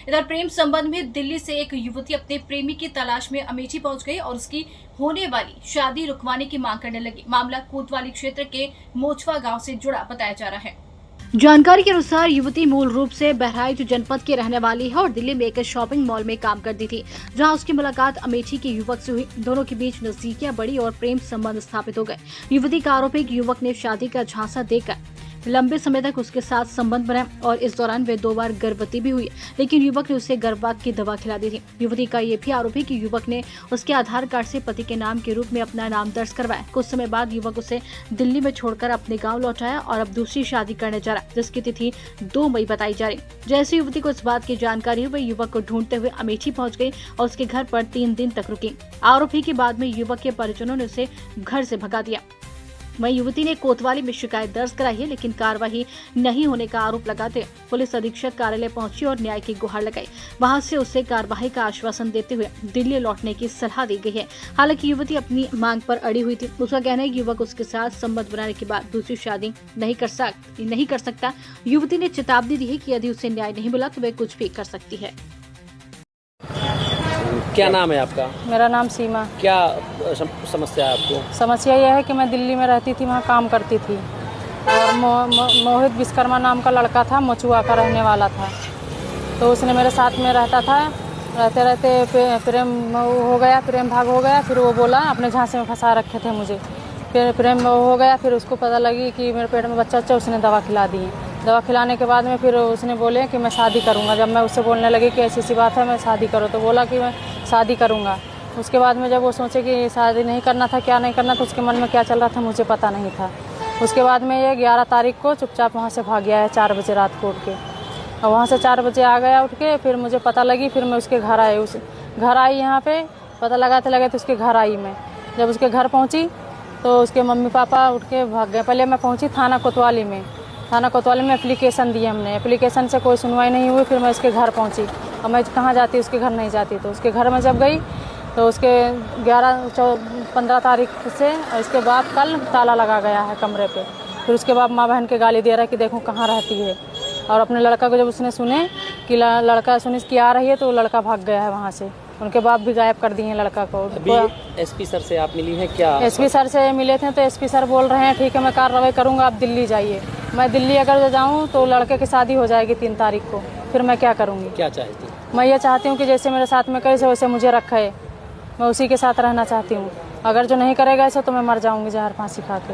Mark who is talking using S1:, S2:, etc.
S1: इधर प्रेम संबंध में दिल्ली से एक युवती अपने प्रेमी की तलाश में अमेठी पहुंच गई और उसकी होने वाली शादी रुकवाने की मांग करने लगी। मामला कोतवाली क्षेत्र के मोचवा गांव से जुड़ा बताया जा रहा है। जानकारी के अनुसार युवती मूल रूप से बहराइच जनपद की रहने वाली है और दिल्ली में एक शॉपिंग मॉल में काम करती थी, जहां उसकी मुलाकात अमेठी के युवक से हुई। दोनों के बीच नजदीकियां बढ़ी और प्रेम संबंध स्थापित हो गए। युवती का आरोप है कि युवक ने शादी का झांसा देकर लंबे समय तक उसके साथ संबंध बनाए और इस दौरान वे 2 बार गर्भवती भी हुई, लेकिन युवक ने उसे गर्भपात की दवा खिला दी थी। युवती का ये भी आरोप है कि युवक ने उसके आधार कार्ड से पति के नाम के रूप में अपना नाम दर्ज करवाया। कुछ समय बाद युवक उसे दिल्ली में छोड़कर अपने गांव लौटाया और अब दूसरी शादी करने जा रहा है, जिसकी तिथि 2 मई बताई जा रही। जैसे युवती को इस बात की जानकारी हुई, युवक को ढूंढते हुए अमेठी पहुंच गई और उसके घर पर 3 दिन तक रुकी। आरोप है कि बाद में युवक के परिजनों ने उसे घर से भगा दिया। वहीं युवती ने कोतवाली में शिकायत दर्ज कराई है, लेकिन कार्रवाई नहीं होने का आरोप लगाते पुलिस अधीक्षक कार्यालय पहुंची और न्याय की गुहार लगाई। वहां से उसे कार्रवाई का आश्वासन देते हुए दिल्ली लौटने की सलाह दी गई है। हालांकि युवती अपनी मांग पर अड़ी हुई थी। उसका कहना है कि युवक उसके साथ संबंध बनाने के बाद दूसरी शादी नहीं कर सकता। युवती ने चेतावनी दी है कि यदि उसे न्याय नहीं मिला तो वह कुछ भी कर सकती है।
S2: क्या नाम है आपका?
S3: मेरा नाम सीमा।
S2: क्या समस्या है आपको?
S3: समस्या यह है कि मैं दिल्ली में रहती थी, वहाँ काम करती थी और मोहित विश्वकर्मा नाम का लड़का था, मचुआ का रहने वाला था। तो उसने मेरे साथ में रहता था। रहते रहते प्रेम हो गया, प्रेम भाग हो गया। फिर वो बोला अपने झांसे में फंसा रखे थे मुझे। फिर प्रेम हो गया। फिर उसको पता लगी कि मेरे पेट में बच्चा, उसने दवा खिला दी। दवा खिलाने के बाद में फिर उसने बोले कि मैं शादी करूंगा। जब मैं उससे बोलने लगी कि ऐसी सी बात है, मैं शादी करो, तो बोला कि मैं शादी करूंगा। उसके बाद में जब वो सोचे कि शादी नहीं करना था, क्या नहीं करना था, उसके मन में क्या चल रहा था मुझे पता नहीं था। उसके बाद में ये 11 तारीख को चुपचाप वहाँ से भाग गया है 4 बजे रात को उठ के। और वहाँ से 4 बजे आ गया उठ के। फिर मुझे पता लगी, फिर मैं उसके घर आई। उस घर आई, यहाँ पे पता लगाते लगे तो उसके घर आई मैं। जब उसके घर पहुँची तो उसके मम्मी पापा उठ के भाग गए। पहले मैं पहुँची थाना कोतवाली में। थाना कोतवाली में एप्लीकेशन दी हमने। एप्लीकेशन से कोई सुनवाई नहीं हुई। फिर मैं उसके घर पहुंची और मैं कहाँ जाती, उसके घर नहीं जाती। तो उसके घर में जब गई तो उसके 15 तारीख से, और इसके बाद कल ताला लगा गया है कमरे पे। फिर उसके बाद माँ बहन के गाली दे रहा है कि देखो कहाँ रहती है। और अपने लड़का को जब उसने सुने कि लड़का सुने कि आ रही है, तो लड़का भाग गया है वहाँ से। उनके बाप भी गायब कर दिए हैं लड़का को।
S2: अभी एसपी सर से आप मिली हैं क्या?
S3: एसपी सर से मिले थे तो एसपी सर बोल रहे हैं ठीक है मैं कार्रवाई करूँगा, आप दिल्ली जाइए। मैं दिल्ली अगर जाऊँ तो लड़के की शादी हो जाएगी 3 तारीख को। फिर मैं क्या करूँगी?
S2: क्या चाहती?
S3: मैं ये चाहती हूँ कि जैसे मेरे साथ में कैसे वैसे मुझे रखे, मैं उसी के साथ रहना चाहती हूँ। अगर जो नहीं करेगा ऐसा तो मैं मर जाऊँगी जहर फांसी खा के।